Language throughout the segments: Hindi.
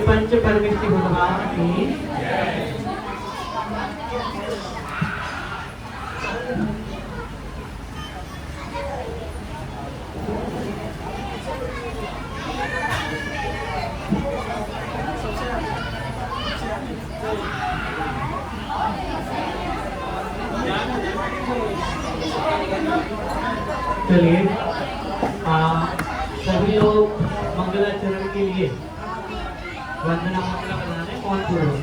पंच परमेष्टि भगवान की चलिए सभी लोग मंगलाचरण के लिए वंदना मंगला बनाने कौन पूर्व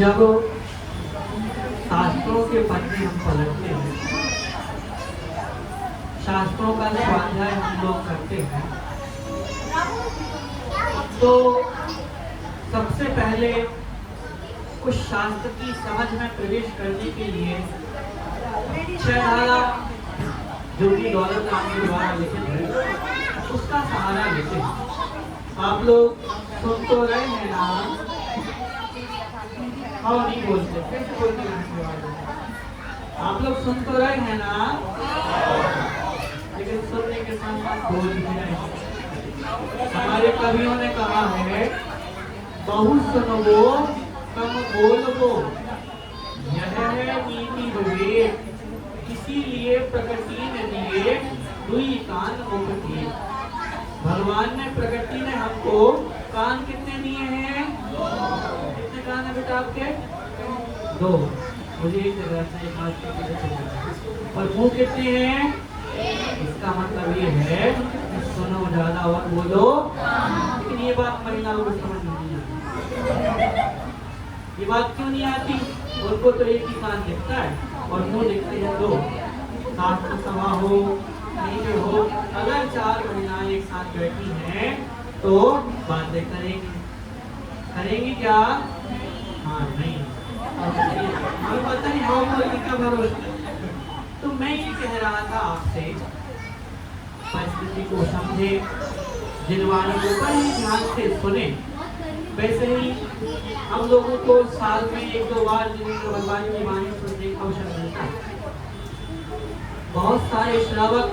जब शास्त्रों के पन्ने हम पलटते हैं, शास्त्रों का स्वाध्याय हम लोग करते हैं, तो सबसे पहले उस शास्त्र की समझ में प्रवेश करने के लिए छह जो कि दौलत राम के द्वारा लिखित है, उसका सहारा लेते हैं। आप लोग सुन तो रहे हैं ना? हाँ नहीं बोलते, कैसे बोलते हैं? आप लोग सुन तो रहे हैं ना? लेकिन सुनने के साथ साथ बोल भी रहे हैं। हमारे कवियों ने कहा है, बहुत सुनबो कम बोलबो, यह है नीति विवेक, इसीलिए प्रकृति ने दिए दुई कान मुक्ति। भगवान ने, प्रकृति ने हमको कान कितने दिए हैं? कितने कान है बेटा आपके? 2। मुझे एक जगह से और मुंह कितने हैं? इसका मतलब ये है सुनो ज्यादा और बोलो। लेकिन ये बात महिलाओं को समझ नहीं आती। ये बात क्यों नहीं आती? उनको तो एक ही कान दिखता है और मुंह दिखते हैं 2। शास्त्र सभा हो, नहीं हो, अगर 4 महिलाएं एक साथ बैठी हैं तो बातें करेंगी क्या? हाँ नहीं, हमें पता नहीं हो का भरोसा। तो मैं ये कह रहा था आपसे, परिस्थिति को समझे, जिनवाणी को बड़े ध्यान से सुने। वैसे ही हम लोगों को साल में 1-2 बार जिनेंद्र भगवान की वाणी सुनने का अवसर मिलता है। बहुत सारे श्रावक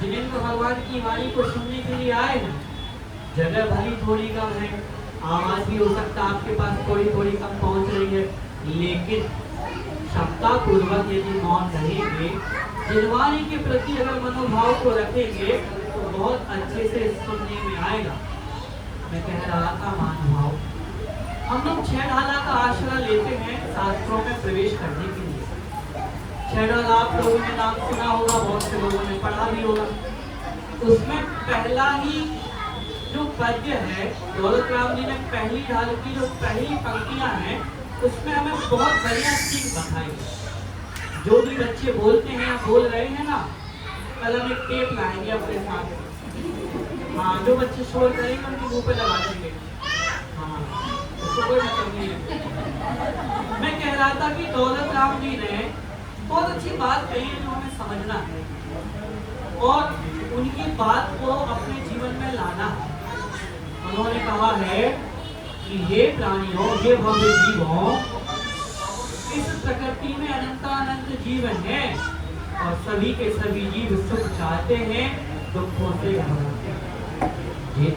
जिनेंद्र भगवान की वाणी को सुनने के लिए आए हैं। जगह भली थोड़ी कम है, आवाज भी हो सकता है आपके पास थोड़ी कम पहुंच रही है, लेकिन क्षमता पूर्वक यदि मौन रहेंगे, जिनवाणी के प्रति अगर मनोभाव को रखेंगे तो बहुत अच्छे से सुनने में आएगा। मैं कह रहा था महानुभाव, हम लोग 6 ढाला का आश्रय लेते हैं शास्त्रों में प्रवेश करने के लिए। 6 ढाला आप लोगों ने नाम सुना होगा, बहुत से लोगों ने पढ़ा भी होगा। उसमें पहला ही जो पद्य है, दौलत राम जी ने पहली ढाल की जो पहली पंक्तियां हैं, उसमें हमें बहुत बढ़िया चीज बताई। जो भी बच्चे बोलते हैं, बोल रहे हैं ना, कल हम एक टेप लाएंगे अपने साथ। हाँ, जो बच्चे शोर करेंगे उनके मुंह पे लगा देंगे। हाँ, उसको कोई मतलब नहीं है। मैं कह रहा था कि दौलत राम जी ने बहुत अच्छी बात कही है जो हमें समझना है और उनकी बात को अपने जीवन में लाना है। उन्होंने कहा है कि हे प्राणियों, हे भव्य जीवों, इस प्रकृति में अनंतानंत जीव हैं और सभी के सभी जीव सुख चाहते हैं, दुखों से घबराते हैं।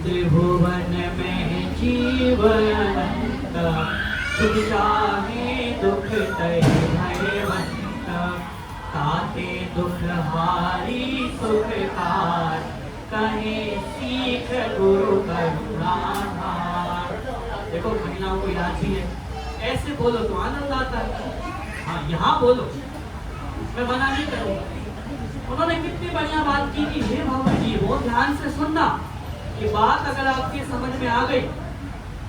त्रिभुवन में जीवन सुख चाहे दुख तय भयवंत, ताते दुख हारी सुख कार, कहे सीख गुरु करुणाधार। देखो महिलाओं को याद भी है, ऐसे बोलो तो आनंद आता है। हाँ, यहाँ बोलो, मैं मना नहीं करूँगा। उन्होंने कितनी बढ़िया बात की कि हे भगवान जी, वो ध्यान से सुनना। ये बात अगर आपके समझ में आ गई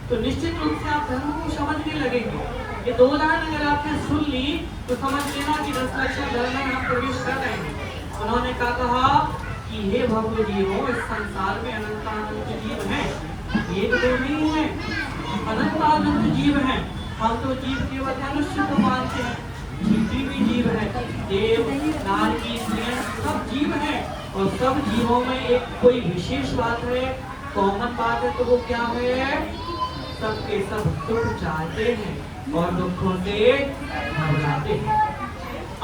तो निश्चित रूप से आप धर्म को समझने लगेंगे। ये 2 लाइन अगर आपने सुन ली तो समझ लेना कि 10 लक्षण धर्म में हम प्रवेश कर रहे हैं। उन्होंने कहा कि हे भगवान जीवों, इस संसार में अनंतानंत जीव हैं, एक दो नहीं है, अनंतानंत जीव हैं। हम तो जीव केवल मनुष्य को मानते हैं, जीव भी जीव है, देव नारी स्त्रियां सब जीव हैं और सब जीवों में एक कोई विशेष बात है, कॉमन बात है, तो वो क्या है? सबके सब सुख चाहते हैं और दुखों से घबराते हैं।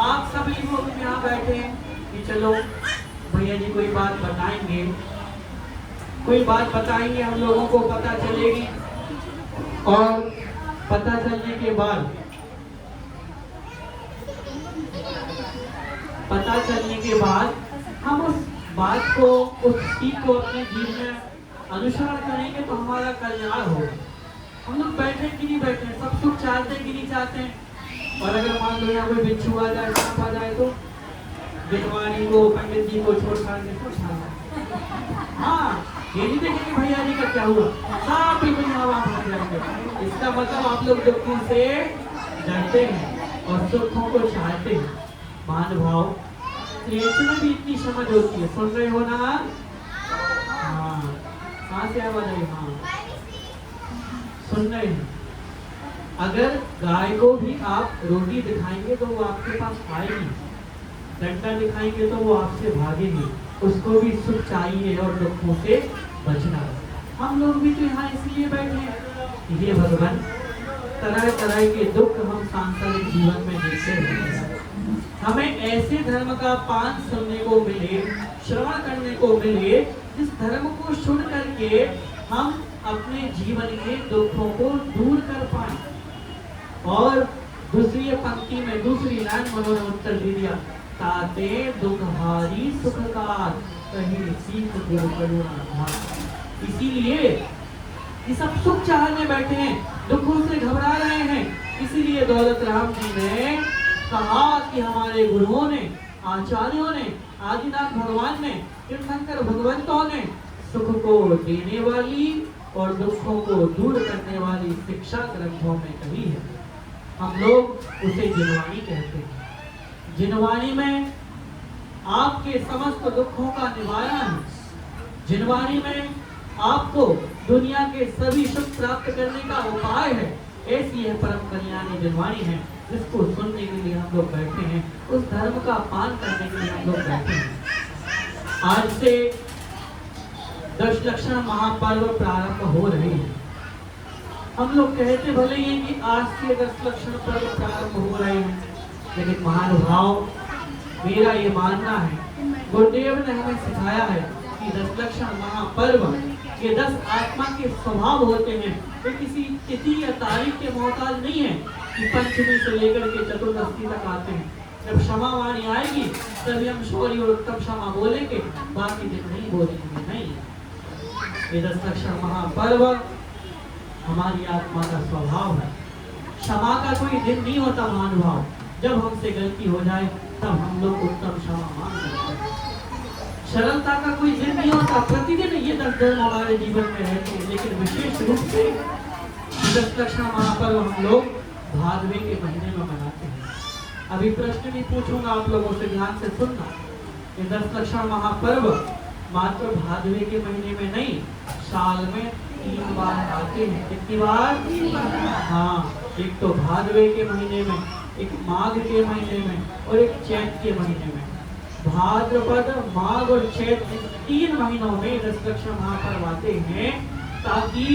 आप सभी लोग यहाँ बैठे हैं कि चलो भैया जी कोई बात बताएंगे, कोई बात बताएंगे, हम लोगों को पता चलेगी और पता चलने के बाद हम उस बात को, उस चीज को अपने जीवन में अनुसरण करेंगे तो हमारा कल्याण होगा। हम लोग बैठे कि नहीं बैठे, सब सुख चाहते हैं कि नहीं चाहते हैं। और अगर मान लो यहाँ कोई बिच्छू आ जाए, सांप आ जाए तो जिनवाणी को, पंडित जी को छोड़ छाड़ के कुछ हाँ, ये नहीं देखेंगे भैया जी का क्या हुआ, सब बिल्कुल हवा भर जाएंगे। इसका मतलब आप लोग दुखों से डरते हैं और सुखों को चाहते हैं। महानुभाव, में भी इतनी समझ होती है, सुन रहे हो ना? हाँ, कहाँ से आवाज आई? हाँ, सुन रहे हैं। अगर गाय को भी आप रोटी दिखाएंगे तो वो आपके पास आएगी, डंडा दिखाएंगे तो वो आपसे भागेगी। उसको भी सुख चाहिए और दुखों से बचना। हम लोग भी तो यहाँ इसलिए बैठे हैं। ये भगवान, तरह तरह के दुख हम सांसारिक जीवन में देखते हैं। हमें ऐसे धर्म का पान सुनने को मिले, श्रवण करने को मिले, जिस धर्म को सुन करके हम अपने जीवन के दुखों को दूर कर पाए। और दूसरी पंक्ति में दूसरी लाइन में उन्होंने उत्तर दे दिया, ताते दुखहारी सुखकार कहीं सीख गुरु करुणा। इसीलिए ये सब सुख चाहने बैठे हैं, दुखों से घबरा रहे हैं। इसीलिए दौलत राम जी ने कहा कि हमारे गुरुओं ने, आचार्यों ने, आदिनाथ भगवान ने, तीर्थंकर भगवंतों ने सुख को देने वाली और दुखों को दूर करने वाली शिक्षा ग्रंथों में कही है। हम लोग उसे जिनवाणी कहते हैं। जिनवाणी में आपके समस्त दुखों का निवारण है। जिनवाणी में आपको दुनिया के सभी सुख प्राप्त करने का उपाय है। ऐसी है परम कल्याणी जिनवाणी है, जिसको सुनने के लिए हम लोग बैठे हैं, उस धर्म का पान करने के लिए हम लोग बैठे हैं। आज से दशलक्षण महापर्व प्रारंभ हो रहे हैं। हम लोग कहते भले ही कि आज से दशलक्षण पर्व प्रारंभ हो रहे हैं, लेकिन महानुभाव, मेरा ये मानना है, गुरुदेव ने हमें सिखाया है कि दशलक्षण महापर्व ये 10 आत्मा के स्वभाव होते हैं। वे किसी तिथि या तारीख के मोहताज नहीं है कि पंचमी से लेकर के चतुर्दशी तक आते हैं। जब क्षमा वाणी आएगी तभी हम शौर्य और उत्तम क्षमा बोलेंगे, बाकी दिन नहीं बोलेंगे। नहीं, ये दशलक्षण महापर्व हमारी आत्मा का स्वभाव है। क्षमा का कोई दिन नहीं होता महानुभाव। जब हमसे गलती हो जाए तब हम लोग उत्तम क्षमा मांग सकते हैं। सरलता का कोई दिन नहीं होता। प्रतिदिन ये 10 दिन हमारे जीवन में रहते हैं, लेकिन विशेष रूप से दशलक्षण महापर्व हम लोग भादवे के महीने में मनाते हैं। अभी प्रश्न भी पूछूंगा आप लोगों से, ध्यान से सुनना। ये दशलक्षण महापर्व मात्र भादवे के महीने में नहीं, साल में 3 बार आते हैं। कितनी बार? हाँ, एक तो भादवे के महीने में, एक माघ के महीने में और एक चैत के महीने में। भाद्रपद, माघ और चैत 3 महीनों में दशलक्षण महापर्व आते हैं, ताकि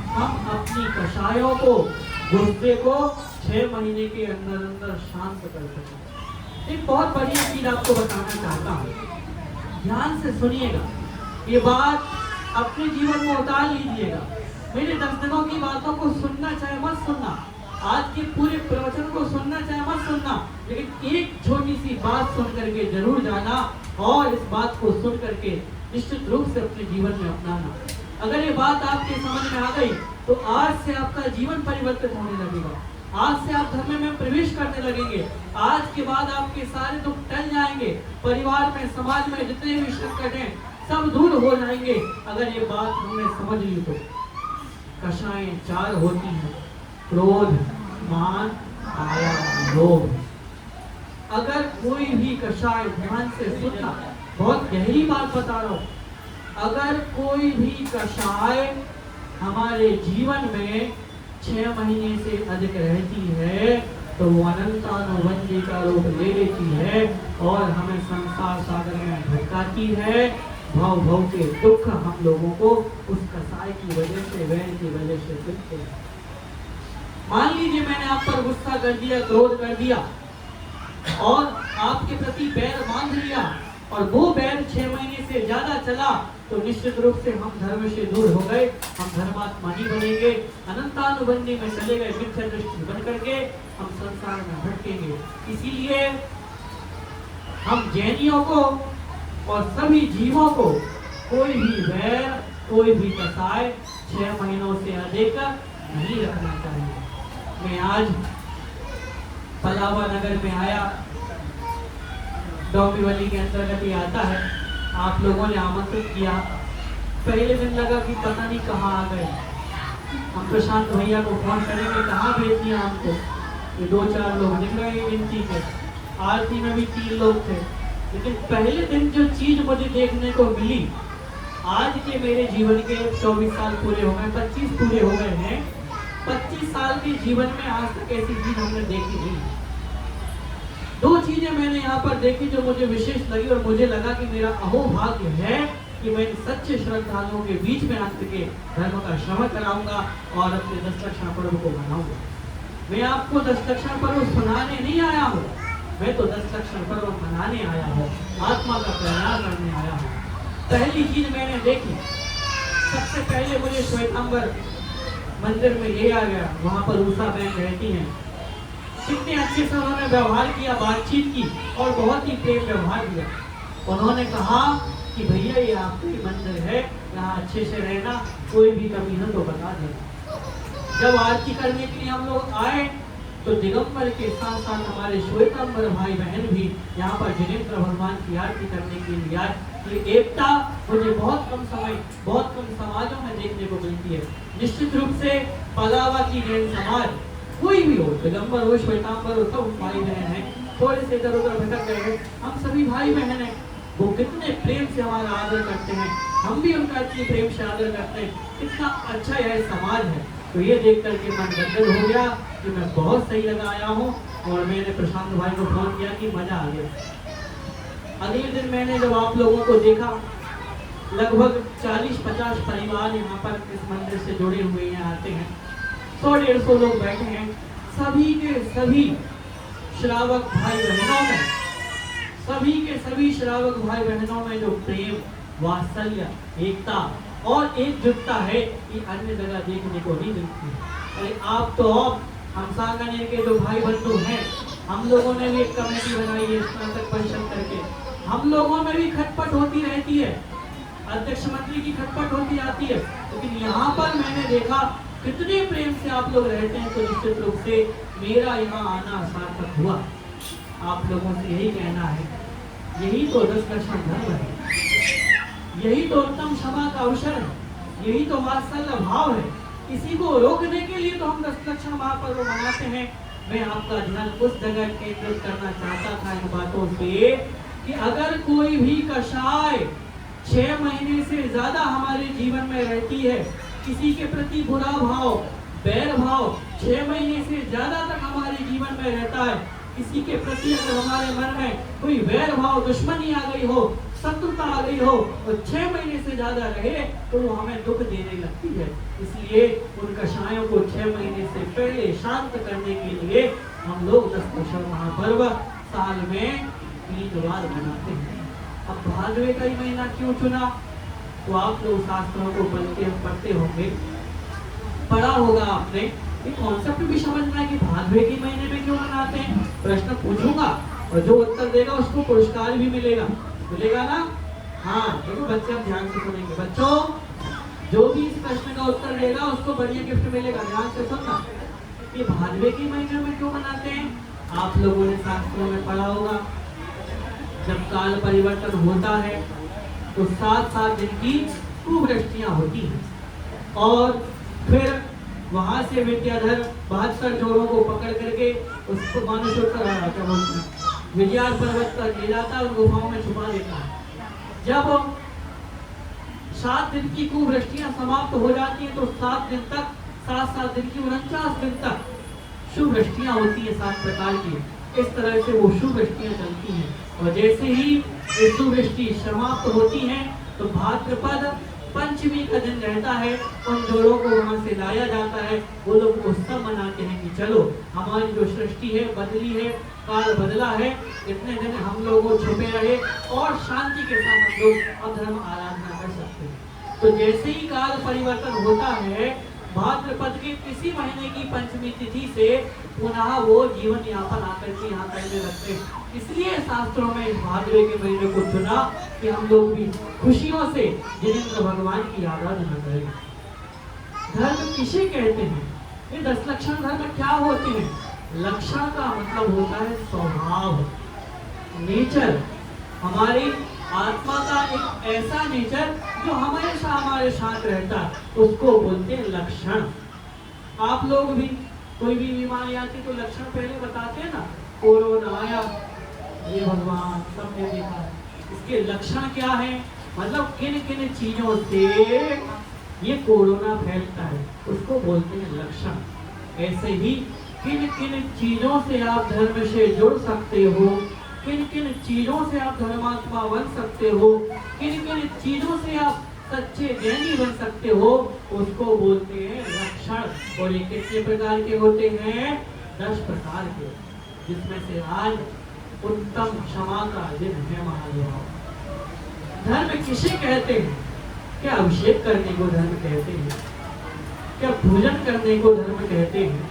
हम अपनी कषायों को, गुस्से को 6 महीने के अंदर अंदर शांत कर सकें। एक बहुत बढ़िया चीज आपको बताना चाहता हूँ, ध्यान से सुनिएगा। ये बात अपने जीवन में उतार लीजिएगा। मेरे 10 दिनों की बातों को सुनना चाहे मत सुनना, आज के पूरे प्रवचन को सुनना चाहे मत सुनना, लेकिन एक छोटी सी बात सुन करके जरूर जाना और इस बात को सुन करके निश्चित रूप से अपने जीवन में अपनाना। अगर ये बात आपके समझ में आ गई तो आज से आपका जीवन परिवर्तित होने लगेगा। आज से आप धर्म में प्रवेश करने लगेंगे। आज के बाद आपके सारे दुख टल जाएंगे। परिवार में, समाज में जितने भी संकट हैं सब दूर हो जाएंगे। अगर ये बात हमने समझ ली तो कषाएं 4 होती हैं, क्रोध, मान, माया, लोभ। अगर कोई भी कषाय, ध्यान से सुनना, बहुत गहरी बात बता रहा हूं, अगर कोई भी कषाय हमारे जीवन में 6 महीने से अधिक रहती है तो वो अनंतानुबंधी का रूप ले लेती है और हमें संसार सागर में भटकाती है। भाव भाव के दुख हम लोगों को उस कसाई की वजह से, वैर की वजह से दिखते हैं। मान लीजिए मैंने आप पर गुस्सा कर दिया, क्रोध कर दिया और आपके प्रति बैर बांध लिया और वो बैर 6 महीने से ज्यादा चला, तो निश्चित रूप से हम धर्म से दूर हो गए, हम धर्मात्मा नहीं बनेंगे, अनंतानुबंधी में चले गए, मिथ्या दृष्टि बन करके हम संसार में भटकेंगे। इसीलिए हम जैनियों को और सभी जीवों को कोई भी वैर, कोई भी कसाय 6 महीनों से अधिक नहीं रखना चाहिए। मैं आज पलावा नगर में आया, डोंबिवली के अंतर्गत ये आता है। आप लोगों ने आमंत्रित किया। पहले दिन लगा कि पता नहीं कहाँ आ गए। हम प्रशांत भैया को फोन करेंगे, कहाँ भेज दिया हमको। ये 2-4 लोग निकल गए गिनती के। आरती में भी 3 लोग थे। लेकिन पहले दिन जो चीज मुझे देखने को मिली, आज के मेरे जीवन के 24 साल पूरे हो गए, 25 पूरे हो गए हैं। 25 साल के जीवन में आज तक ऐसी चीज हमने देखी नहीं। 2 चीजें मैंने यहाँ पर देखी जो मुझे विशेष लगी और मुझे लगा कि मेरा अहोभाग्य है कि मैं सच्चे श्रद्धालुओं के बीच में आकर के धर्म का श्रवण कराऊंगा और अपने 10 लक्षण पर्व को मनाऊंगा। मैं आपको 10 लक्षण पर्व सुनाने नहीं आया हूँ, मैं तो 10 लक्षण पर्व मनाने आया हूँ, आत्मा का प्रयास करने आया हूँ। पहली चीज मैंने देखी, सबसे पहले मुझे श्वेतांबर मंदिर में ले आ गया, वहां पर उषा बहन रहती हैं। कितने अच्छे से उन्होंने व्यवहार किया, बातचीत की और बहुत ही प्रेम व्यवहार किया। उन्होंने कहा कि भैया ये आपका ही मंदिर है, यहाँ अच्छे से रहना, कोई भी कमी हो तो बता देना। जब आरती करने के लिए हम लोग आए तो दिगंबर के साथ साथ हमारे श्वेतांबर भाई बहन भी यहाँ पर जिनेन्द्र भगवान की आरती करने के लिए आए। ये एकता मुझे बहुत कम समय, बहुत कम समाजों में देखने को मिलती है। निश्चित रूप से पलावाती जैन समाज कोई भी हो, दिगंबर हो, श्वेतांबर हो, सब भाई बहन है। थोड़े से इधर उधर भटक गए हैं, हम सभी भाई बहन हैं। वो कितने प्रेम से हमारा आदर करते हैं, हम भी उनका इतने प्रेम से आदर करते हैं। कितना अच्छा यह समाज है। तो ये देख करके मन गदगद हो गया कि मैं बहुत सही लगा आया हूँ। और मैंने प्रशांत भाई को फोन किया कि मजा आ गया। अगले दिन मैंने जब आप लोगों को देखा, लगभग 40-50 परिवार यहाँ पर इस मंदिर से जुड़े हुए हैं, आते हैं। 100-150 लोग बैठे हैं, सभी के सभी श्रावक भाई बहनों में, सभी के सभी श्रावक भाई बहनों में जो प्रेम, वात्सल्य, एकता और एकजुटता है, ये अन्य जगह देखने को नहीं मिलती है। अरे आप तो हम सांगनेर के जो भाई बंधु हैं, हम लोगों ने भी एक कमेटी बनाई है स्नातक परिषद करके। हम लोगों में भी खटपट होती रहती है, अध्यक्ष मंत्री की खटपट होती आती है, लेकिन यहाँ पर मैंने देखा कितने प्रेम से आप लोग रहते हैं। तो निश्चित रूप से मेरा यहाँ आना सार्थक हुआ। आप लोगों से यही कहना है, यही तो 10 लक्षण धर्म है, यही तो उत्तम क्षमा का अवसर है, यही तो वात्सल्य भाव है। इसी को रोकने के लिए तो हम 10 लक्षण महापर्व मनाते हैं। मैं आपका ध्यान उस जगह केंद्रित करना चाहता था इन बातों से कि अगर कोई भी कषाय 6 महीने से ज्यादा हमारे जीवन में रहती है, किसी के प्रति बुरा भाव, बैर भाव 6 महीने से ज्यादा तक हमारे जीवन में रहता है, किसी के प्रति अगर हमारे मन में कोई वैर भाव, दुश्मनी आ गई हो, शत्रुता आ गई हो और 6 महीने से ज्यादा रहे तो वो हमें दुख देने लगती है। इसलिए उन कषायों को 6 महीने से पहले शांत करने के लिए हम लोग 10 लक्षण महापर्व साल में 3 बार मनाते हैं। अब भादवे का ही महीना क्यों चुना? तो आप लोग शास्त्रों को पढ़ते होंगे, पढ़ा होगा आपने। ये कॉन्सेप्ट भी समझना है कि भादवे के महीने में क्यों मनाते हैं। प्रश्न पूछूंगा और जो उत्तर देगा उसको पुरस्कार भी मिलेगा, मिलेगा ना? हाँ, देखो बच्चे अब ध्यान से सुनेंगे। बच्चों, जो भी इस प्रश्न का उत्तर देगा उसको बढ़िया गिफ्ट मिलेगा। ध्यान से सुनना, ये भादवे के महीने में क्यों मनाते हैं? आप लोगों ने शास्त्रों में पढ़ा होगा, जब काल परिवर्तन होता है तो 7 दिन की कुवृष्टियां होती हैं और फिर वहां से विद्याधर 72 जोड़ों को पकड़ करके उसको विजयार पर्वत पर ले जाता है और गुफाओं में छुपा देता है। जब 7 दिन की कुवृष्टियां समाप्त हो जाती हैं तो 7 दिन तक, 7 दिन की 49 दिन तक शुभ वृष्टियां होती है 7 प्रकार की। इस तरह से वो शुभ वृष्टियां चलती हैं और जैसे ही शुभ वृष्टि समाप्त होती है तो भाद्रपद पंचमी का दिन रहता है। उन जोड़ों को वहां से लाया जाता है। वो लोग उत्सव मनाते हैं कि चलो हमारी जो सृष्टि है बदली है, काल बदला है, इतने दिन हम लोग छुपे रहे और शांति के साथ हम लोग अधर्म आराधना कर सकते हैं। तो जैसे ही काल परिवर्तन होता है, भाद्रपद के किसी महीने की पंचमी तिथि से पुनः वो जीवन यापन आकर के यहाँ करने लगते हैं। इसलिए शास्त्रों में इस भादवे के महीने को चुना कि हम लोग भी खुशियों से जिनेन्द्र भगवान की आराधना करें। धर्म किसे कहते हैं? ये 10 लक्षण धर्म क्या होते हैं? लक्षण का मतलब होता है स्वभाव, नेचर, हमारी आत्मा का एक ऐसा नेचर जो हमेशा हमारे साथ रहता है, उसको बोलते हैं लक्षण। आप लोग भी कोई भी बीमारी आती तो लक्षण पहले बताते हैं ना, कोरोना आया, ये भगवान सबने देखा। इसके लक्षण क्या है? मतलब किन किन चीजों से ये कोरोना फैलता है, उसको बोलते हैं लक्षण। ऐसे ही किन किन चीजों से आप धर्म से जुड़ सकते हो, किन किन चीजों से आप धर्मात्मा बन सकते हो, किन किन चीजों से आप सच्चे ज्ञानी बन सकते हो, उसको बोलते हैं लक्षण। और ये कितने प्रकार के होते हैं? 10 प्रकार के, जिसमें से आज उत्तम क्षमा का दिन है महानुभाव। धर्म किसे कहते हैं? क्या अभिषेक करने को धर्म कहते हैं? क्या पूजन करने को धर्म कहते हैं?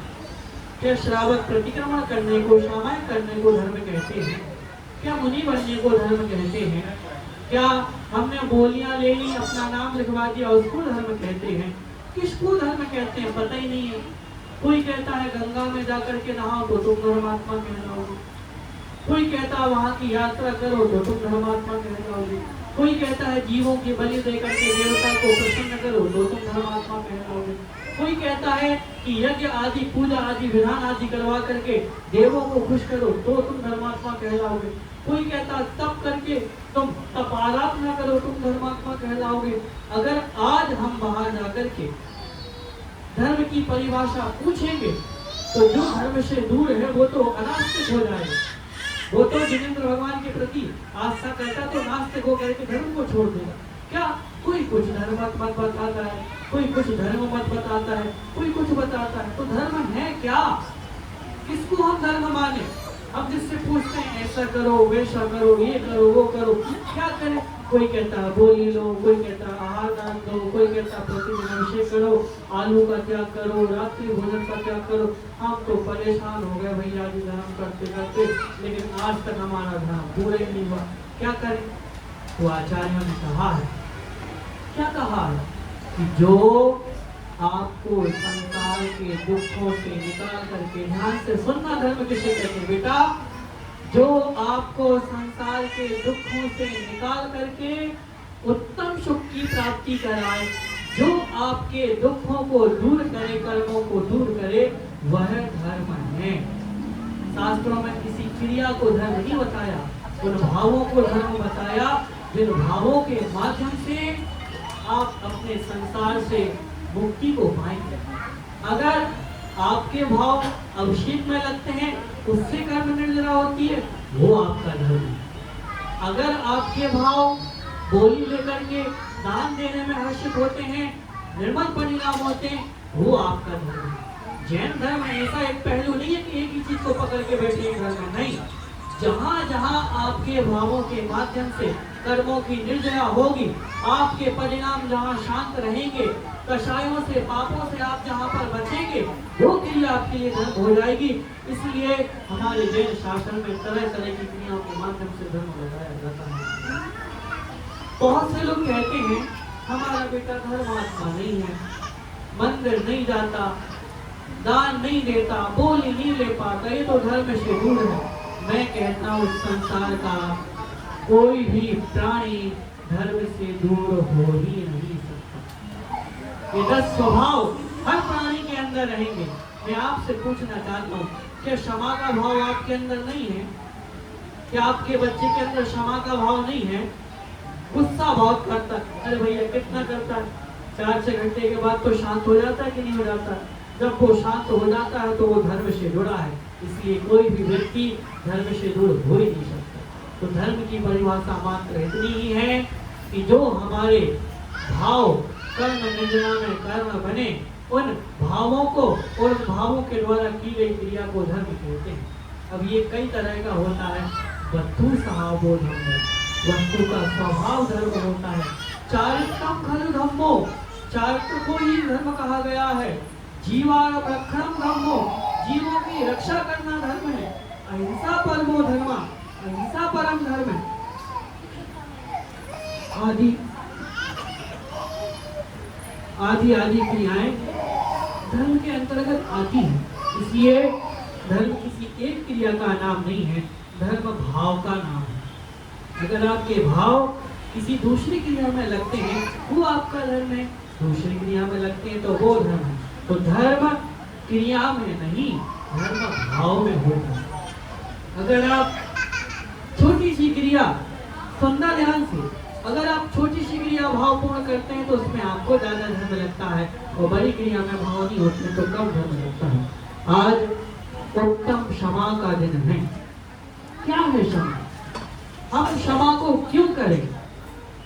क्या श्रावक प्रतिक्रमण करने को, सामायिक करने को धर्म कहते हैं? क्या मुनि बनने को धर्म कहते हैं? क्या हमने बोलियां ले ली, अपना नाम लिखवा दिया, उसको धर्म कहते हैं? किसको धर्म कहते हैं पता ही नहीं है। कोई कहता है गंगा में जाकर के नहाओ तो तुम धर्मात्मा कहलाओगे, कोई कहता है वहां की यात्रा करो तो तुम धर्मात्मा कहलाओगे, कोई कहता है जीवों की बलि देकर के देवता को प्रसन्न करो तो तुम धर्मात्मा कहलाओगे, कोई कहता है कि यज्ञ आदि, पूजा आदि, विधान आदि करवा करके देवों को खुश करो तो तुम धर्मात्मा कहलाओगे, कोई कहता है तप करके तुम तप आराधना करो तुम धर्मात्मा कहलाओगे। अगर आज हम बाहर जाकर के धर्म की परिभाषा पूछेंगे तो जो धर्म से दूर है वो तो अनास्तिक हो जाएगा। वो तो जिनेंद्र भगवान के प्रति आस्था करता तो नास्तिक होकर के धर्म को छोड़ देगा। क्या कोई कुछ धर्म मत बताता है, कोई कुछ धर्म मत बताता है, कोई कुछ बताता है, तो धर्म है क्या? किसको हम धर्म माने? अब जिससे पूछते हैं ऐसा करो, वैसा करो, ये करो, वो करो, क्या करें? कोई कहता है बोली लो, कोई कहता है आहार दान दो, कोई कहता है प्रतिदिन अभिषेक करो, आलू का त्याग करो, रात्रि भोजन का त्याग करो। हम तो परेशान हो गए भैया जी धर्म करते करते, लेकिन आज तक हमारा धर्म पूरा ही नहीं हुआ। क्या करें? तो आचार्यों ने कहा है, क्या कहा है कि जो आपको संसार के दुखों से निकाल करके, ध्यान से सुनना, धर्म किसे कहते हैं बेटा? जो आपको संसार के दुखों से निकाल करके उत्तम सुख की प्राप्ति कराए, जो आपके दुखों को दूर करे, कर्मों को दूर करे, वह धर्म है। शास्त्रों में किसी क्रिया को धर्म नहीं बताया, उन भावों को धर्म बताया जिन भावों के माध्यम से आप अपने संसार से मुक्ति को पाएंगे। अगर आपके भाव अभिषेक में लगते हैं, उससे कर्म निर्जरा होती है, वो आपका धर्म है। अगर आपके भाव बोली लेकर के दान देने में हर्षित होते हैं, निर्मल परिणाम होते हैं, वो आपका धर्म है। जैन धर्म ऐसा एक पहलू नहीं है कि एक ही चीज को पकड़ के बैठे धर्म है, नहीं। जहां जहां आपके भावों के माध्यम से कर्मों की निर्जरा होगी, आपके परिणाम जहां शांत रहेंगे, कषायों से, पापों से आप जहां पर बचेंगे, वो क्रिया आपके लिए धर्म हो जाएगी। इसलिए हमारे जैन शासन में तरह तरह की क्रियाओं के माध्यम से धर्म बताया जाता है। बहुत से लोग कहते हैं हमारा बेटा धर्मात्मा नहीं है, मंदिर नहीं जाता, दान नहीं देता, बोली नहीं ले पाता, ये तो धर्म से दूर है। मैं कहता हूँ संसार का कोई भी प्राणी धर्म से दूर हो ही नहीं सकता। ये 10 स्वभाव हर प्राणी के अंदर रहेंगे। मैं आपसे पूछना चाहता हूँ, क्या क्षमा का भाव आपके अंदर नहीं है? क्या आपके बच्चे के अंदर क्षमा का भाव नहीं है? गुस्सा बहुत करता है, अरे भैया कितना करता है, 4-6 घंटे के बाद तो शांत हो जाता है कि नहीं हो जाता? जब वो शांत हो जाता है तो वो धर्म से जुड़ा है। इसलिए कोई भी व्यक्ति धर्म से दूर हो ही नहीं सकता। तो धर्म की परिभाषा मात्र इतनी ही है कि जो हमारे भाव कर्म निर्जरा में कर्म बने, उन भावों को और भावों के द्वारा की गई क्रिया को धर्म कहते हैं। अब ये कई तरह का होता है। वस्तु स्वभाव धर्म, वस्तु का स्वभाव धर्म होता है। चारित्रम खलु धम्मो, चारित्र को ही धर्म कहा गया है। जीवार रक्षणम धम्मो, जीवों की रक्षा करना धर्म है। अहिंसा परमो धर्म, अहिंसा परम धर्म है। आदि आदि आदि क्रियाएं धर्म के अंतर्गत आती हैं। इसलिए धर्म किसी एक क्रिया का नाम नहीं है, धर्म भाव का नाम है। अगर आपके भाव किसी दूसरी क्रिया में लगते हैं, वो आपका धर्म है। दूसरी क्रिया में लगते हैं तो वो धर्म है। तो धर्म क्रिया में नहीं, धर्म भाव में होता है। अगर आप छोटी सी क्रिया, सुनना ध्यान से, अगर आप छोटी सी क्रिया भाव पूर्ण करते हैं तो उसमें आपको ज्यादा धर्म लगता है, और बड़ी क्रिया में भाव नहीं होते तो कम धर्म लगता है। आज उत्तम क्षमा का दिन है। क्या है क्षमा? हम क्षमा को क्यों करें,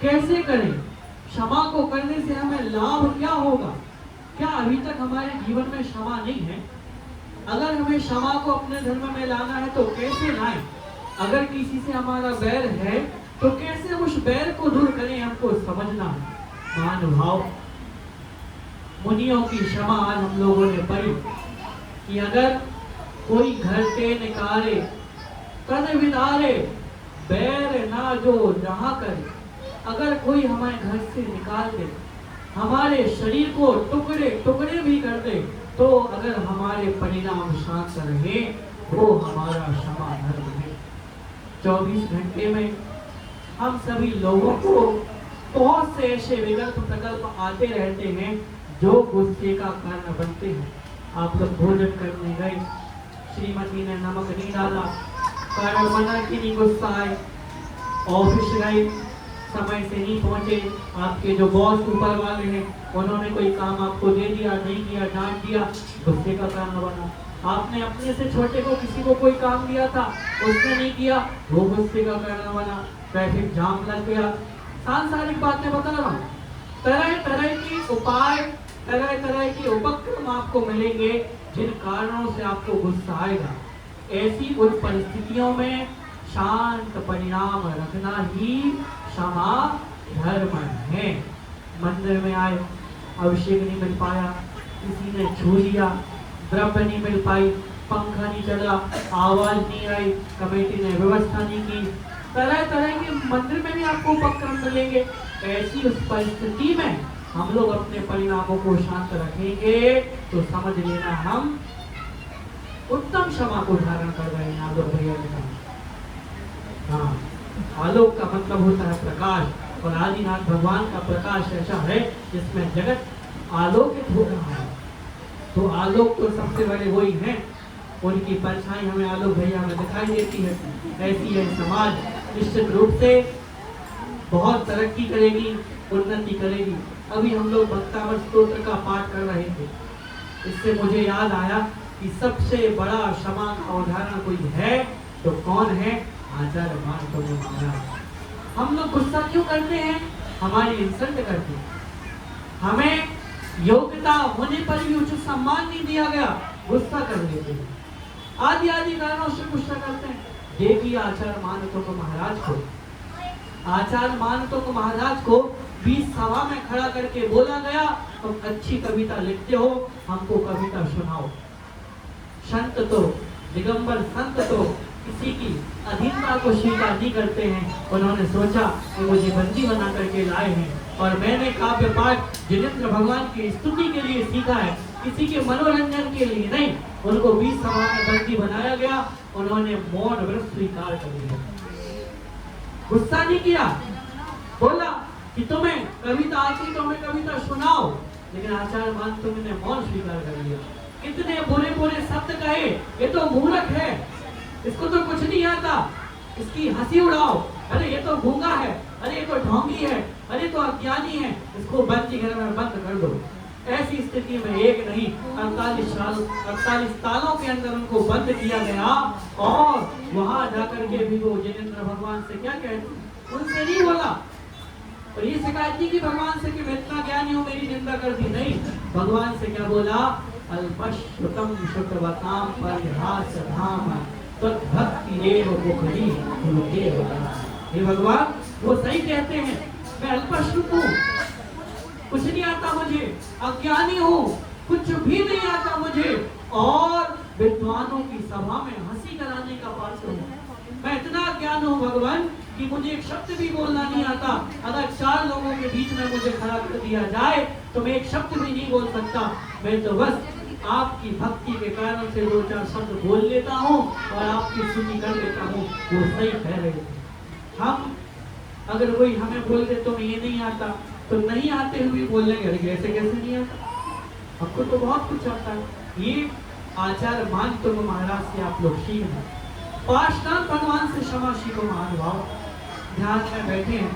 कैसे करें, क्षमा को करने से हमें लाभ क्या होगा? क्या अभी तक हमारे जीवन में क्षमा नहीं है? अगर हमें क्षमा को अपने धर्म में लाना है तो कैसे लाएं? अगर किसी से हमारा बैर है तो कैसे उस बैर को दूर करें, हमको समझना है। महानुभाव, मुनियों की क्षमा आज हम लोगों ने पढ़ी कि अगर कोई घर से निकाले तन विदारे बैर ना जो जहां करे, अगर कोई हमारे घर से निकाल दे, हमारे शरीर को टुकड़े टुकड़े भी कर दे, तो अगर हमारे परिणाम शांत रहे वो हमारा क्षमा धर्म है। 24 घंटे में हम सभी लोगों को बहुत से ऐसे विकल्प प्रकल्प आते रहते हैं जो गुस्से का कारण बनते हैं। आप लोग भोजन करने गए, श्रीमती ने नमक नहीं डाला, कारण बना कि नहीं गुस्सा आए। ऑफिस गए, समय से नहीं पहुंचे, आपके जो बॉस ऊपर वाले हैं उन्होंने कोई काम आपको दे दिया, नहीं किया, डांट दिया, गुस्से का कारण बना। आपने अपने से छोटे को किसी को कोई काम दिया था, उसने नहीं किया, वो गुस्से का कारण बना। ट्रैफिक जाम लग गया। सांसारिक बातें बता रहा हूँ। तरह तरह की उपाय, तरह तरह के उपक्रम आपको मिलेंगे जिन कारणों से आपको गुस्सा आएगा। ऐसी उन परिस्थितियों में शांत परिणाम रखना ही क्षमा धर्म है। मंदिर में आए, अभिषेक नहीं मिल पाया, किसी ने छू लिया, द्रव्य नहीं मिल पाई, पंखा नहीं चला, आवाज नहीं आई, कमेटी ने व्यवस्था नहीं की, तरह तरह के मंदिर में भी आपको उपक्रम मिलेंगे। ऐसी उस परिस्थिति में हम लोग अपने परिणामों को शांत रखेंगे तो समझ लेना हम उत्तम क्षमा को धारण कर रहे हैं। आलोक भैया ने कहा, हाँ, आलोक का मतलब होता है प्रकाश, और आदिनाथ भगवान का प्रकाश ऐसा है जिसमें जगत आलोकित हो रहा है। तो आलोक तो सबसे बड़े वही हैं, उनकी परछाई हमें आलोक भैया में दिखाई देती है। ऐसी है समाज, निश्चित रूप से बहुत तरक्की करेगी, उन्नति करेगी। अभी हम लोग भक्तामृत स्तोत्र का पाठ कर रहे थे, इससे मुझे याद आया कि सबसे बड़ा क्षमा का उदाहरण कोई है तो कौन है? आचार्य मार्तंड महाराज। हम लोग गुस्सा क्यों करते हैं? हमारी इंसल्ट करते हैं, हमें योग्यता होने पर भी उचित सम्मान नहीं दिया गया, गुस्सा कर लेते हैं। आदि आदि कारणों से गुस्सा करते हैं। देखिए आचार्य मानतों महाराज को, आचार्य मानतों महाराज को बीच सभा में खड़ा करके बोला गया, तुम अच्छी कविता लिखते हो, हमको कविता सुनाओ। संत तो, दिगंबर संत तो किसी की अधीनता को स्वीकार नहीं करते हैं। उन्होंने सोचा कि मुझे बंदी बना करके लाए हैं और मैंने काव्य पाठ जिनेंद्र भगवान की स्तुति के लिए सीखा है, किसी के मनोरंजन के लिए नहीं। उनको 20 सभा में बंदी बनाया गया, उन्होंने मौन व्रत स्वीकार कर लिया, गुस्सा नहीं किया। बोला कि तुम्हें कविता आती तो हमें कविता सुनाओ, लेकिन आचार्य मानतों ने मौन स्वीकार कर लिया। कितने बुरे बुरे शब्द कहे, ये तो मूर्ख है, इसको तो कुछ नहीं आता, इसकी हंसी उड़ाओ, अरे ये तो गूंगा है, अरे ये तो ढोंगी है, अरे तो अज्ञानी है, इसको बंदी घर में बंद कर दो। ऐसी स्थिति में एक नहीं 48 सालों के अंदर उनको बंद किया गया। और वहां जाकर के भी वो जिनेंद्र भगवान से क्या कहते, उनसे नहीं बोला और ये शिकायत नहीं की भगवान से कि मैं इतना ज्ञानी हूँ, मेरी निंदा कर दी, नहीं। भगवान से क्या बोला? अल्पश्रुतम श्रुतवताम परिहास धाम तद्भक्ति एव मुखरी गुरुदेव। हे भगवान, वो सही कहते हैं, मैं अल्पश्रुत हूँ, कुछ नहीं आता मुझे, अज्ञानी हूँ, कुछ भी नहीं आता मुझे, और विद्वानों की सभा में हंसी कराने का पात्र हूँ। मैं इतना ज्ञान हूँ भगवान कि मुझे एक शब्द भी बोलना नहीं आता। अगर 4 लोगों के बीच में मुझे खड़ा कर दिया जाए तो मैं एक शब्द भी नहीं बोल सकता। मैं तो बस आपकी भक्ति के कारण से 2-4 शब्द बोल लेता हूँ और आपकी स्तुति कर लेता हूँ। वो सही कह रहे थे। हम अगर कोई हमें बोल दे तो ये नहीं आता, तो नहीं आते हुए बोल लेंगे अरे कैसे कैसे नहीं आता, हमको तो बहुत कुछ आता है। ये आचार्य मानतों महाराज से आप लोग सीखें, पाषाण भगवान से क्षमा सीखो। महानुभाव, ध्यान में बैठे हैं,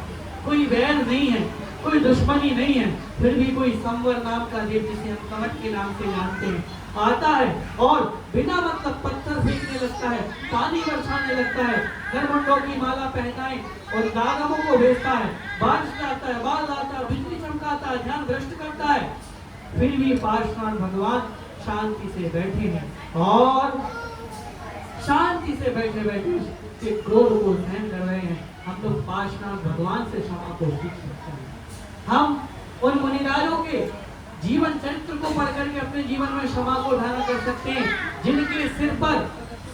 कोई वैर नहीं है, कोई दुश्मनी नहीं है, फिर भी कोई संवर नाम का देव जिसे हम कमट के नाम से जानते हैं, आता है और बिना मतलब पत्थर फेंकने लगता है, पानी बरसाने लगता है, घरमुंडों की माला पहनाए और दागमों को भेजता है, बारिश लाता है, बाढ़ लाता है, बिजली चमकाता है, ध्यान भ्रष्ट करता है, फिर भी पाषाण भगवान शांति से बैठे हैं और शांति से बैठे बैठे क्रोध को सहन कर रहे हैं। हम लोग पाषाण भगवान से क्षमा को सीख सकते हैं। हम उन मुनिराजों के जीवन चरित्र को पढ़ करके अपने जीवन में क्षमा को धारण कर सकते हैं, जिनके सिर पर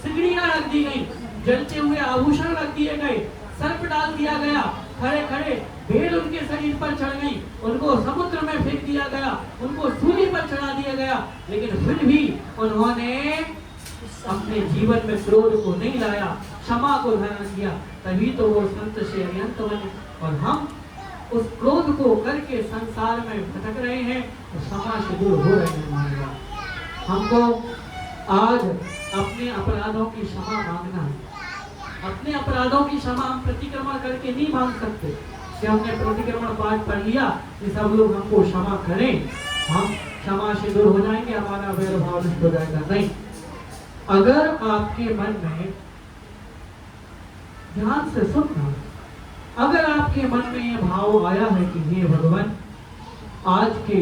सिकड़ियां रख दी गई, जलते हुए आभूषण रख दिए गए, सर्प डाल दिया गया, खड़े खड़े भेड़ उनके शरीर पर चढ़ गई, उनको समुद्र में फेंक दिया गया, उनको सूली पर चढ़ा दिया गया, लेकिन फिर भी उन्होंने अपने जीवन में क्रोध को नहीं लाया, क्षमा को धारण किया, तभी तो वो संत से अरिहंत बने। और हम उस क्रोध को करके संसार में भटक रहे हैं और क्षमा से दूर हो रहे हैं। मारेगा हमको आज अपने अपराधों की क्षमा मांगना है। अपने अपराधों की क्षमा हम प्रतिक्रमण करके नहीं मांग सकते कि हमने प्रतिक्रमण पाठ पढ़ लिया कि सब लोग हमको क्षमा करें, हम क्षमा से दूर हो जाएंगे, हमारा वैर भाव नष्ट हो जाएगा। नहीं, अगर आपके मन में ध्यान से सुनना, अगर आपके मन में ये भाव आया है कि हे भगवान, आज के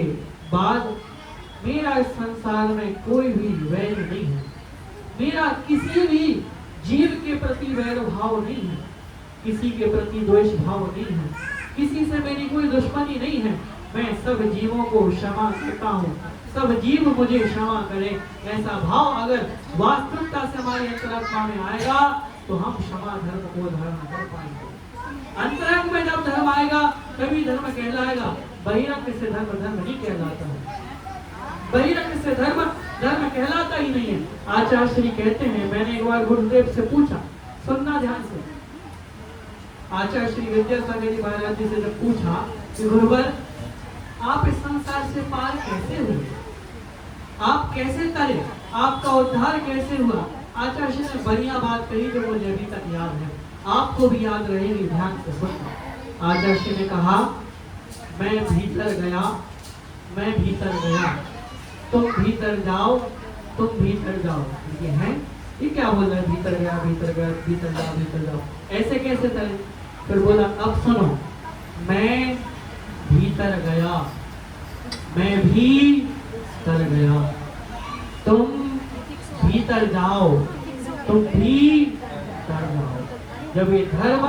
बाद मेरा इस संसार में कोई भी वैर नहीं है, मेरा किसी भी जीव के प्रति वैर भाव नहीं है, किसी के प्रति द्वेष भाव नहीं है, किसी से मेरी कोई दुश्मनी नहीं है, मैं सब जीवों को क्षमा करता हूँ, सब जीव मुझे क्षमा करें, ऐसा भाव अगर वास्तविकता से हमारे अंतरात्मा में आएगा तो हम क्षमा धर्म को धारण कर पाएंगे। अंतरंग में जब धर्म आएगा तभी धर्म कहलाएगा, बहिरंग से धर्म धर्म नहीं कहलाता है, बहिरंग से धर्म धर्म कहलाता ही नहीं है। आचार्य श्री कहते हैं, मैंने एक बार गुरुदेव से पूछा, सुनना ध्यान से, आचार्य श्री विद्यासागर जी महाराज जी से जब पूछा कि गुरुवर आप इस संसार से पार कैसे हुए, आप कैसे तरे, आपका उद्धार कैसे हुआ, आचार्य श्री ने बढ़िया बात कही जो मुझे अभी तक याद है, आपको भी याद रहेगी, ध्यान से सुनना। आचार्य श्री ने कहा, मैं भीतर गया, मैं भीतर गया, तुम भीतर जाओ, तुम भीतर जाओ। ये है, ये क्या बोल रहा है, भीतर गया, भीतर गया, भीतर जाओ, भीतर जाओ, ऐसे कैसे तरे। फिर बोला, अब सुनो, मैं भीतर गया, मैं भी तर गया, तुम भीतर जाओ, तुम भी तर जाओ। जब ये धर्म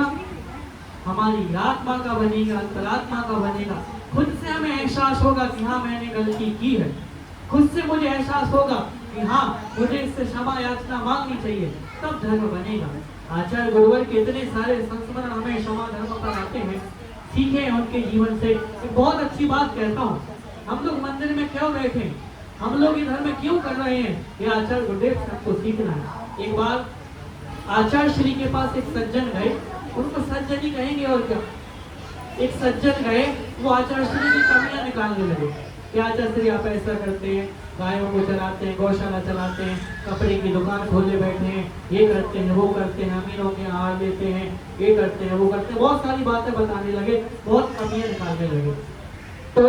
हमारी आत्मा का बनेगा, अंतरात्मा का बनेगा, खुद से हमें एहसास होगा कि हाँ मैंने गलती की है, खुद से मुझे एहसास होगा कि हाँ मुझे इससे क्षमा याचना मांगनी चाहिए, तब धर्म बनेगा। आचार्य गुरुवर के इतने सारे संस्मरण हमें क्षमा धर्म पर आते हैं, सीखे उनके जीवन से। एक बहुत अच्छी बात कहता हूँ, हम लोग मंदिर में क्यों बैठे, हम लोग इधर में क्यों कर रहे हैं, ये आचार्य गुरुदेव से हमको सीखना है। एक बार आचार्य श्री के पास एक सज्जन गए, उनको सज्जन ही कहेंगे और क्या, एक सज्जन गए, वो आचार्य श्री की कमियां निकालने लगे कि आचार्य श्री आप ऐसा करते हैं, गायों को चलाते हैं, गौशाला चलाते हैं, कपड़े की दुकान खोले बैठे हैं, ये करते हैं, वो करते हैं, अमीरों के आहार लेते हैं, ये करते हैं, वो करते हैं, बहुत सारी बातें बताने लगे, बहुत कमियां निकालने लगे। तो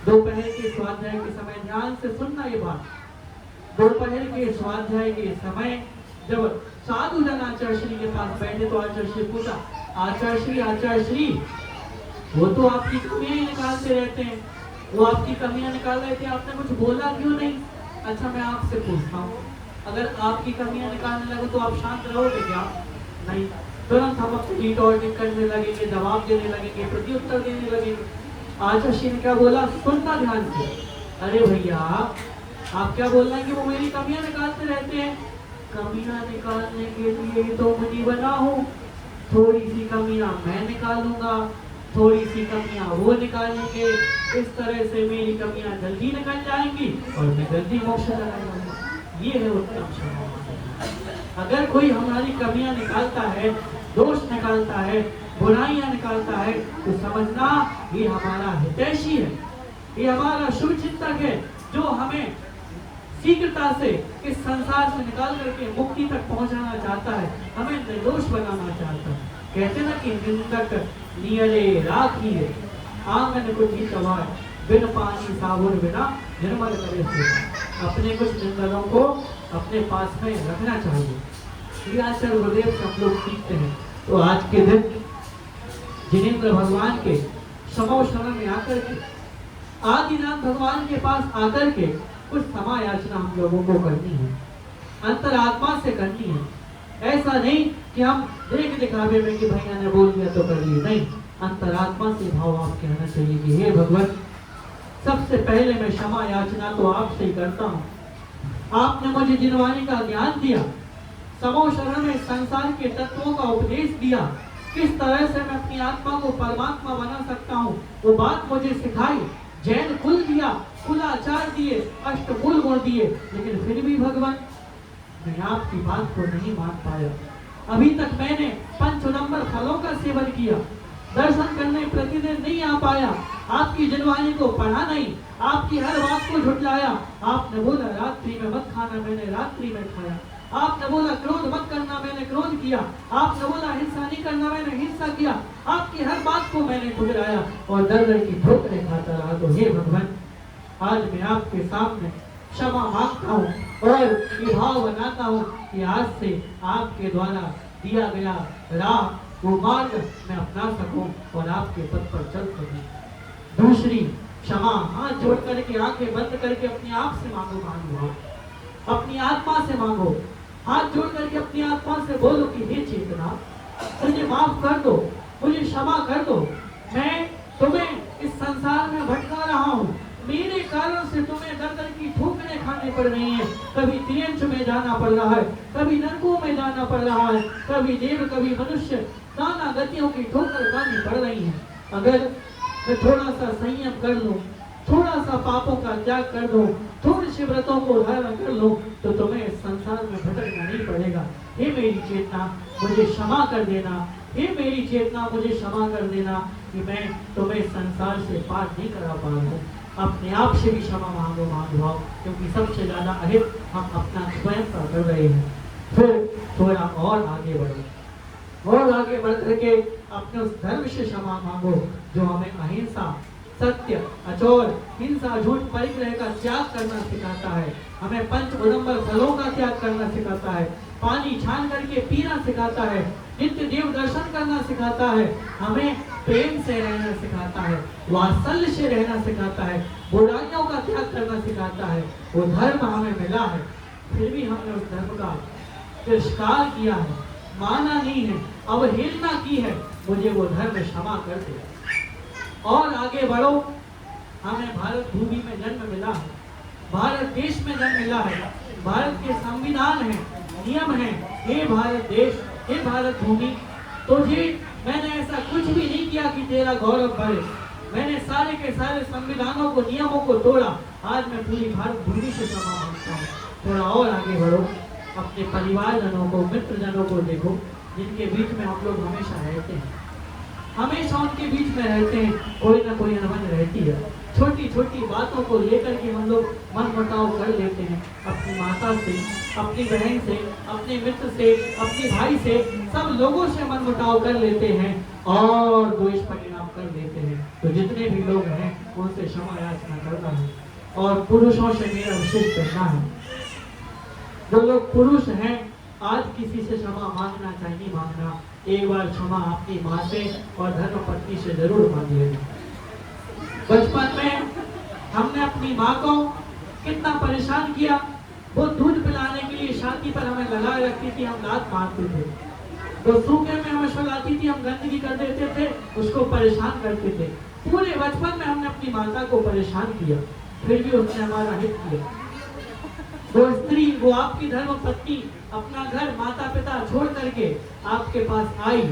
दोपहर के स्वाध्याय के समय, ध्यान से सुनना ये बात, दोपहर के स्वाध्याय के समय जब साधु जन आचार्य श्री के पास बैठे तो आचार्य श्री पूछा, आचार्य श्री वो तो आपकी कमियां ही निकालते रहते हैं, वो आपकी कमियां निकाल रहे थे, आपने कुछ बोला क्यों नहीं। अच्छा मैं आपसे पूछता हूँ, अगर आपकी कमियां निकालने लगे तो आप शांत रहोगे क्या? नहीं, तुरंत हम अपनी रिटॉर्टिंग करने लगेंगे, जवाब देने लगेंगे, प्रत्युत्तर देने लगेंगे। आचार्य श्री ने क्या बोला, सुनना ध्यान से, अरे भैया आप क्या बोल रहे हैं कि वो मेरी कमियां निकालते रहते हैं, कमियां निकालने के लिए तो मुझे बना हूँ, थोड़ी सी कमियां मैं निकालूंगा, थोड़ी सी कमियां वो निकालेंगे, इस तरह से मेरी कमियां जल्दी निकल जाएंगी और मैं जल्दी मोक्ष लगाऊंगा। ये है उत्तम क्षमा। अगर कोई हमारी कमियां निकालता है, दोष निकालता है, बुराइयां निकालता है, तो समझना ये हमारा हितैषी है, ये हमारा शुभ चिंतक है, जो हमें शीघ्रता से इस संसार से निकाल करके मुक्ति तक पहुंचाना चाहता है, हमें निर्दोष बनाना चाहता है। कहते ना कि निंदक नियरे राखिए आंगन को भी सवार, बिन पानी साबुन बिना निर्मल करे से। अपने कुछ निर्मलों को अपने पास में रखना चाहिए। ये आचार्य गुरुदेव से हम लोग सीखते हैं। तो आज के दिन जिनेंद्र भगवान के समो शरण में आकर के, आदिनाथ भगवान के पास आकर के कुछ क्षमा याचना हम लोगों को करनी है, अंतरात्मा से करनी है। ऐसा नहीं कि हम देख दिखावे में कि भैया ने बोल दिया तो कर लिए, नहीं, अंतरात्मा से भाव आप कहना चाहिए कि हे भगवान, सबसे पहले मैं क्षमा याचना तो आपसे ही करता हूँ। आपने मुझे जिनवाणी का ज्ञान दिया, समो शरण में संसार के तत्वों का उपदेश दिया, किस तरह से मैं अपनी आत्मा को परमात्मा बना सकता हूँ वो बात मुझे सिखाई। जैन कुल दिया, कुलाचार दिए, अष्टमूल गुण दिए, लेकिन फिर भी भगवान मैं आपकी बात को नहीं मान पाया। अभी तक मैंने 5 नंबर फलों का सेवन किया, दर्शन करने प्रतिदिन नहीं आ पाया, आपकी जिनवाणी को पढ़ा नहीं, आपकी हर बात को झुठलाया। आपने बोला रात्रि में मत खाना, मैंने रात्रि में खाया। आपने बोला क्रोध मत करना, मैंने क्रोध किया। आपने बोला हिंसा नहीं करना, मैंने हिंसा किया। आपकी हर बात को मैंने ठुकराया और दर दर की ठोकरें खाता रहा। तो हे भगवान, आज मैं आपके सामने क्षमा मांगता हूँ और ये भाव बनाता हूँ कि आज से आपके द्वारा दिया गया राह, वो मार्ग मैं अपना सकूं और आपके पथ पर चल सकूं। दूसरी क्षमा, हाथ जोड़ करके आंखें बंद करके अपने आप से मांगो, मांगो, अपनी आत्मा से मांगो। हाथ जोड़ करके अपनी आत्मा से बोलो कि हे चेतना, मुझे माफ कर दो, मुझे क्षमा कर दो। मैं तुम्हें इस संसार में भटका रहा हूँ, मेरे कारण से तुम्हें दर दर की ठोकरें खानी पड़ रही हैं। कभी त्रियंश में जाना पड़ रहा है, कभी नरकों में जाना पड़ रहा है, कभी देव कभी मनुष्य, नाना गतियों की ठोकर खानी पड़ रही है। अगर मैं थोड़ा सा संयम कर लूं, थोड़ा सा पापों का त्याग कर दो, थोड़ी सी व्रतों को धारण कर लो, तो तुम्हें इस संसार में भटकना नहीं पड़ेगा। हे मेरी चेतना, मुझे क्षमा कर देना। हे मेरी चेतना, मुझे क्षमा कर देना कि मैं तुम्हें संसार से पार नहीं करा पा रहा हूँ। अपने आप से भी क्षमा मांगो, मांगो, क्योंकि सबसे ज्यादा अहित हम अपना स्वयं का कर रहे हैं। फिर थोड़ा और आगे बढ़ो, और आगे बढ़ करके अपने उस धर्म से क्षमा मांगो जो हमें अहिंसा, सत्य, अचोर, हिंसा, झूठ, परिग्रह का त्याग करना सिखाता है, हमें 5 नंबर फलों का त्याग करना सिखाता है, पानी छान करके पीना सिखाता है, नित्य देव दर्शन करना सिखाता है, हमें प्रेम से रहना सिखाता है, वात्सल्य से रहना सिखाता है, बुराइयों का त्याग करना सिखाता है। वो धर्म हमें मिला है, फिर भी हमने उस धर्म का तिरस्कार किया है, माना नहीं है, अवहेलना की है। मुझे वो धर्म क्षमा कर दे और आगे बढ़ो। हमें भारत भूमि में जन्म मिला है, भारत देश में जन्म मिला है, भारत के संविधान है, नियम है। हे भारत देश, हे भारत भूमि, तुझे मैंने ऐसा कुछ भी नहीं किया कि तेरा गौरव बढ़े। मैंने सारे के सारे संविधानों को, नियमों को तोड़ा। आज मैं पूरी भारत भूमि से क्षमा मांगता हूँ। थोड़ा और आगे बढ़ो, अपने परिवारजनों को, मित्रजनों को देखो, जिनके बीच में हम लोग हमेशा रहते हैं, हमेशा उनके बीच में रहते हैं, कोई ना कोई अनबन रहती है। छोटी छोटी बातों को लेकर के हम लोग मनमुटाव कर लेते हैं, अपनी माता से, अपनी बहन से, अपने मित्र से, अपने भाई से, सब लोगों से मनमुटाव कर लेते हैं और दुष्परिणाम कर देते हैं। तो जितने भी लोग हैं उनसे क्षमा याचना करना है और पुरुषों से मेरा विशेष कहना है, जो लोग पुरुष हैं आज किसी से क्षमा मांगना चाहिए, मांगना एक बार क्षमा अपनी माँ से और धर्म पत्नी से जरूर मांग लेना। बचपन में हमने अपनी माँ को कितना परेशान किया, वो दूध पिलाने के लिए छाती पर हमें लगाए रखती थी, हम लात मारते थे। वो सूखे में हमें सुलाती थी, हम गंदगी कर देते थे, उसको परेशान करते थे। पूरे बचपन में हमने अपनी माता को परेशान किया, फिर भी उसने हमारा हित किया। वो स्त्री, वो आपकी धर्म पत्नी अपना घर, माता पिता छोड़ करके आपके पास आई,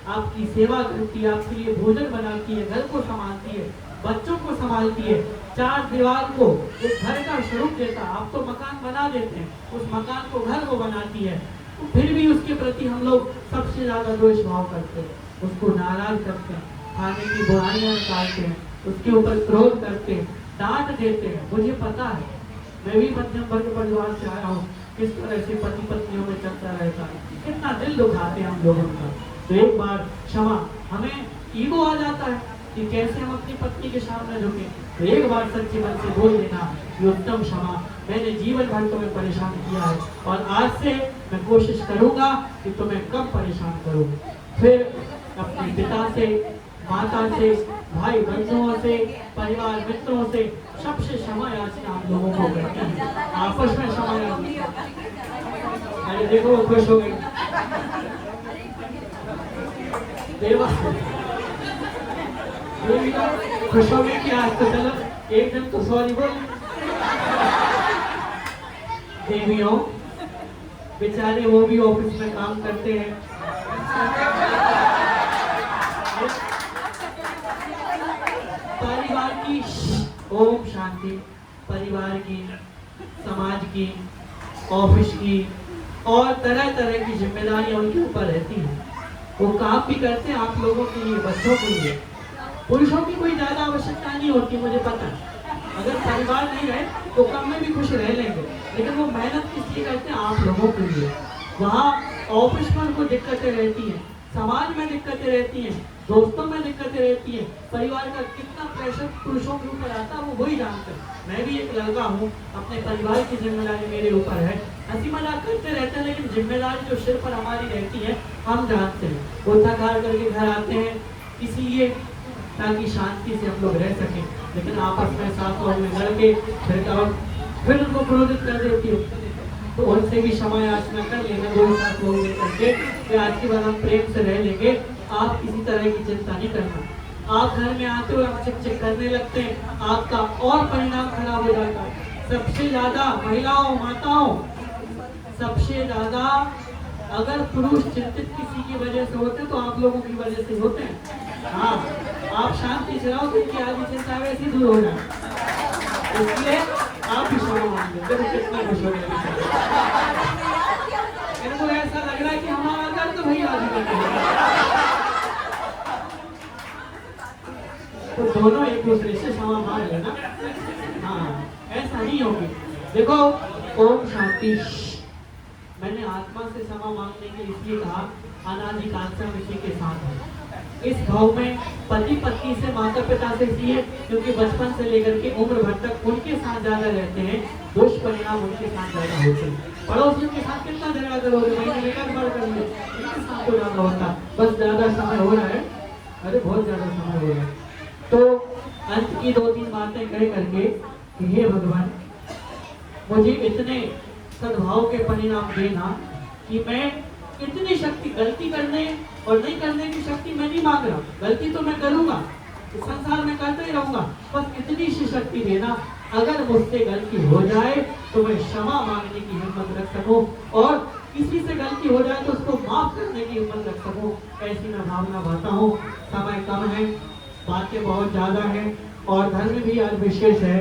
आपकी सेवा करती है, आपके लिए भोजन बनाती है, घर को संभालती है, बच्चों को संभालती है, 4 दीवार को एक घर का स्वरूप देता। आप तो मकान बना देते हैं, उस मकान को घर को बनाती है। फिर भी उसके प्रति हम लोग सबसे ज्यादा द्वेष भाव करते हैं, उसको नाराज करते हैं, खाने की बुराइयां निकालते हैं, उसके ऊपर क्रोध करते हैं, डांट देते हैं। मुझे पता है, मैं भी मध्यम वर्ग परिवार से आया हूँ, किस तरह से पति पत्नियों में चलता रहता है, कितना दिल दुखाते हैं हम लोगों का। तो एक बार क्षमा, हमें ईगो आ जाता है कि कैसे हम अपनी पत्नी के सामने झुके, तो एक बार सच्चे मन से बोल देना कि उत्तम क्षमा, मैंने जीवन भर तुम्हें परेशान किया है और आज से मैं कोशिश करूंगा कि तुम्हें कम परेशान करूं। फिर अपने पिता से, माता से, भाई बंधुओं से, परिवार मित्रों से, सबसे क्षमा याचना हम लोगों को करनी है। आपस में क्षमा याचना। अरे देखो वो खुश हो गई। देवा खुश हो गई कि आज तो चलो एक दिन तो सॉरी बोल। देवियों बेचारे वो भी ऑफिस में काम करते हैं, परिवार की ओम शांति, परिवार की, समाज की, ऑफिस की और तरह तरह की जिम्मेदारियां उनके ऊपर रहती हैं। वो काम भी करते हैं आप लोगों के लिए, बच्चों के लिए। पुरुषों की कोई ज्यादा आवश्यकता नहीं होती, मुझे पता है। अगर परिवार नहीं रहे तो काम में भी खुश रह लेंगे, लेकिन वो मेहनत किस लिए करते हैं? आप लोगों के लिए। वहाँ ऑफिस में उनको दिक्कतें रहती हैं, समाज में दिक्कतें रहती हैं, दोस्तों में दिक्कतें रहती हैं, परिवार का कितना प्रेशर पुरुषों के ऊपर आता है वो वही जानते हैं। मैं भी एक लड़का हूँ, अपने परिवार की जिम्मेदारी मेरे ऊपर है। हंसी मजाक करते रहते हैं, लेकिन जिम्मेदारी जो सिर पर हमारी रहती है हम जानते हैं। वो थक हार करके घर आते हैं इसलिए ताकि शांति से हम लोग रह सकें, लेकिन आपस में साथ में लड़के फिर उनको क्रोधित कर देती है। तो उनसे भी क्षमा याचना कर लेना, दो साथ लोग करके कि आज के बाद हम प्रेम से रह लेंगे, आप किसी तरह की चिंता नहीं करना। आप घर में आते हो आप चिक करने लगते हैं, आपका और परिणाम खराब हो जाता है। सबसे ज्यादा महिलाओं, माताओं, सबसे ज्यादा अगर पुरुष चिंतित किसी की वजह से होते तो आप लोगों की वजह से होते हैं। हाँ, आप शांति से रहो क्योंकि आधी चिंता वैसे दूर हो जाए, इसलिए आप भी क्षमा मांग लो। देखो कितना खुश हो गया, इनको ऐसा लग रहा है कि हमारा दर्द तो भैया तो दोनों एक दूसरे से क्षमा मांग लेना। हाँ, ऐसा नहीं होगी। देखो ओम शांति, मैंने आत्मा से क्षमा मांगने के इसलिए कहा, अनादिकाल से हम इसी के साथ हैं। इस भाव में पति पत्नी से, माता पिता से इसलिए क्योंकि बचपन से लेकर के उम्र भर तक उनके साथ ज्यादा रहते हैं, दुष्परिणाम उनके साथ ज्यादा होते हैं। पड़ोसियों के साथ कितना झगड़ा करोगे, महीने में एक बार करोगे, इनके साथ तो ज्यादा होता, बस ज्यादा समय हो रहा है, अरे बहुत ज्यादा समय हो रहा है। तो अंत की 2-3 बातें कह करके कि हे भगवान, मुझे इतने सद्भाव के परिणाम देना कि मैं इतनी शक्ति, गलती करने और नहीं करने की शक्ति मैं नहीं मांग रहा, गलती तो मैं करूंगा, इस संसार में करते ही रहूंगा, बस इतनी सी शक्ति देना, अगर मुझसे गलती हो जाए तो मैं क्षमा मांगने की हिम्मत रख सकूं और किसी से गलती हो जाए तो उसको माफ करने की हिम्मत रख सकूं, ऐसी मैं भावना भाता हूँ। समय कम है, बातें बहुत ज्यादा है और धर्म भी आज विशेष है।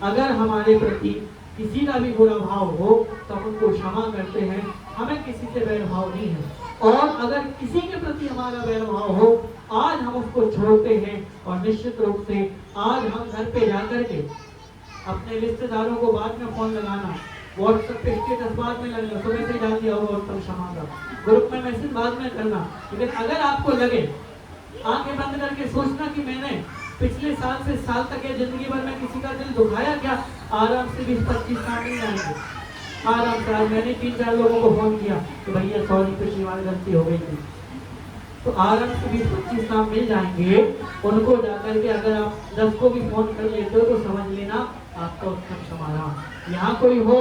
अगर हमारे प्रति किसी का भी बुरा भाव हो तो हम उनको क्षमा करते हैं, हमें किसी से वैरभाव नहीं है। और अगर किसी के प्रति हमारा वैरभाव हो, आज हम उसको छोड़ते हैं और निश्चित रूप से आज हम घर पे जाकर के अपने रिश्तेदारों को बाद में फोन लगाना, व्हाट्सएप पे स्टेटस बाद में लगना, सुबह से डाल दिया होगा उत्तम क्षमा का, ग्रुप में मैसेज बाद में करना। लेकिन अगर आपको लगे, आंखें बंद करके सोचना कि मैंने पिछले साल से साल तक या जिंदगी भर में किसी का दिल दुखाया क्या, आराम से 20-25 साल मिल जाएंगे आराम से। आज मैंने 3-4 लोगों को फोन किया कि भैया सॉरी, पिछली बार गलती हो गई थी, तो आराम से 20-25 नाम मिल जाएंगे। उनको जाकर के अगर आप 10 को भी फोन कर लेते हो तो समझ लेना आपका उत्तम क्षमा रहा। यहाँ कोई हो,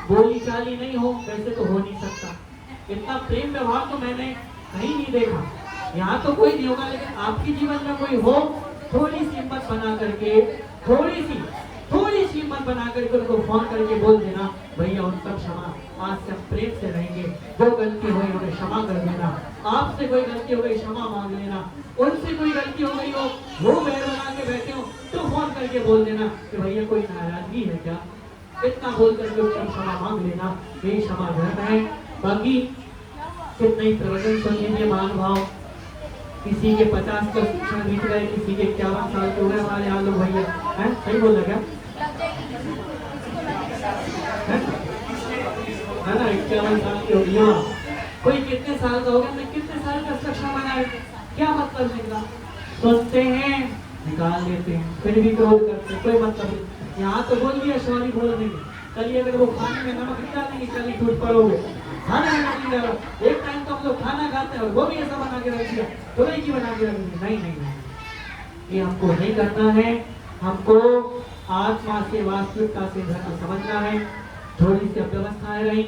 बोली चाली नहीं हो, वैसे तो हो नहीं सकता, इतना प्रेम व्यवहार तो मैंने कहीं नहीं देखा। यहाँ तो कोई नहीं होगा, लेकिन आपके जीवन में कोई हो, थोड़ी सी हिम्मत बना करके, थोड़ी सी हिम्मत बना करके उनको फोन करके बोल देना भैया उत्तम क्षमा, आज से हम प्रेम से रहेंगे, जो गलती हुई उन्हें क्षमा कर देना, आपसे कोई गलती हो गई क्षमा मांग लेना, उनसे कोई गलती हो गई हो, वो बैर बना के बैठे हो तो फोन करके बोल देना कि भैया कोई नाराजगी है क्या, इतना बोल करके उत्तम क्षमा मांग लेना, यही क्षमा धर्म है। बाकी कितने ही प्रवचन सुन लीजिए महानुभाव, किसी के 50 का शिक्षण बीत गए, किसी के 51 साल के हुए हमारे यहाँ लोग भैया, है सही बोल रहे क्या, है ना, 51 साल के हो गया, कोई कितने साल का हो गया, मैं कितने साल का शिक्षा बनाए, क्या मतलब निकला। सुनते हैं निकाल लेते हैं, फिर भी क्रोध करते हैं, कोई मतलब नहीं। यहाँ तो बोल दिया सॉरी बोल देंगे, कल अगर वो खाने में नमक नहीं डालेंगे कल ही टूट पड़ोगे। खाना नहीं डाला, एक टाइम तो हम लोग खाना खाते हैं और वो भी ऐसा बना के रख दिया, तो नहीं की बना के रख दिया, नहीं नहीं नहीं, ये हमको नहीं करना है। हमको आत्मा से वास्तविकता से धर्म समझना है। थोड़ी सी अव्यवस्थाएं रही,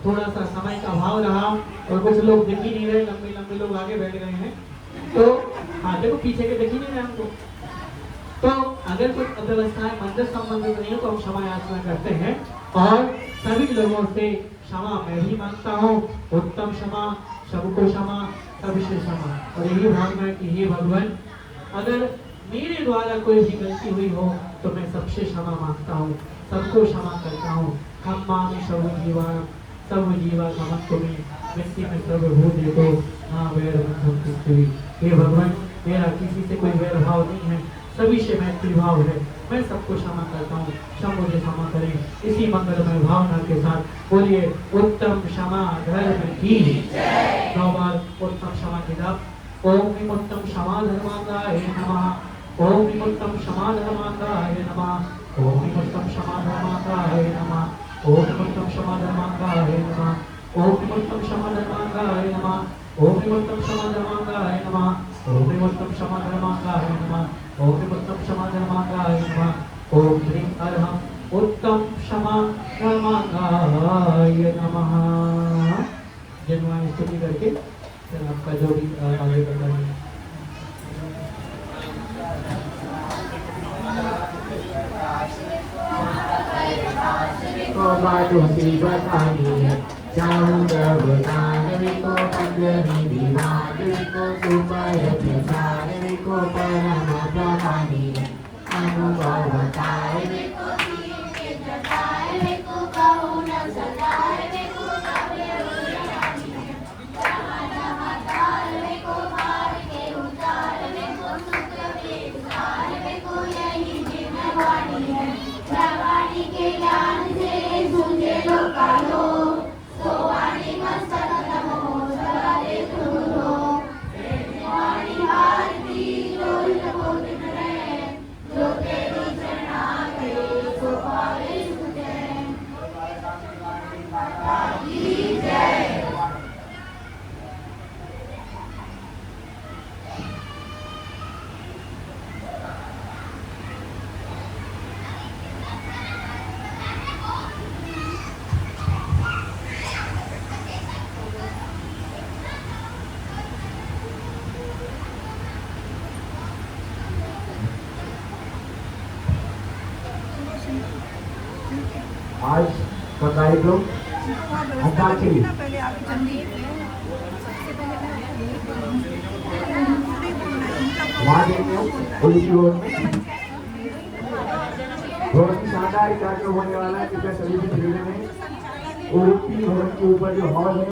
थोड़ा सा समय का अभाव रहा और कुछ लोग दिख ही नहीं रहे, लंबे लंबे लोग आगे बैठ गए हैं, तो हाँ देखो पीछे के दिख ही नहीं रहे हमको। तो अगर कुछ अव्यवस्थाएं मंदिर संबंधित नहीं हो तो हम क्षमा याचना करते हैं और सभी लोगों से क्षमा मैं भी मांगता हूँ। उत्तम क्षमा, सबको क्षमा, सबसे क्षमा। और यही भावना है कि हे भगवान, अगर मेरे द्वारा कोई भी गलती हुई हो तो मैं सबसे क्षमा मांगता हूँ, सबको क्षमा करता हूँ। हम मामी सर्व जीवा समस्त में व्यक्ति में सर्वभूत देखो हाँ वैर बंधन पृथ्वी। हे भगवान, मेरा किसी से कोई वैर भाव नहीं है, सभी से मैत्री भाव है, मैं सबको क्षमा करता हूँ, सब मुझे क्षमा करें। इसी मंगलमय भावना के साथ बोलिए उत्तम क्षमा धर्म की जय। 9 बार उत्तम क्षमा की जप। ओम उत्तम क्षमा धर्मांगाय नमः, ओम उत्तम क्षमा धर्मांगाय नमः, ओम उत्तम क्षमा धर्मांगाय नमः, ओम उत्तम क्षमा धर्मांगाय नमः, ओम उत्तम क्षमा धर्मांगाय नमः, ओम उत्तम क्षमा धर्मांगाय नमः, ओम उत्तम क्षमा धर्मांगाय नमः, ओम उत्तम क्षमा धर्मांगाय नमः, ओम ह्रीं अरहं उत्तम क्षमा धर्मांगाय नमः। जन्माय स्तुति करके फिर आपका जो भी आगे करना है। तुलसी बतानी चाहूँ बताने को पंद्रही दीवाने को सुपर प्रसारने को परम प्रमाणी अनुभव बताए को के जताए को कहूँ न सताए को कभी उतारने को मार के उतारने को सूत्र उतारने को यही जिम्मेवारी है। प्रवाणी के ज्ञान से सूझे लोकालो, सो वाणी मस्तक नमो सदा दे तुलो। वाणी आरती रोज को दिन रहे, जो तेरी शरणागति सो पावे सुजय। की जय। आज का कार्यक्रम अंताक्षरी वहाँ देखते हो पुलिस रोड में बहुत ही शानदार कार्यक्रम होने वाला है। कृपया सभी से मिलने में और भवन के ऊपर जो हॉल है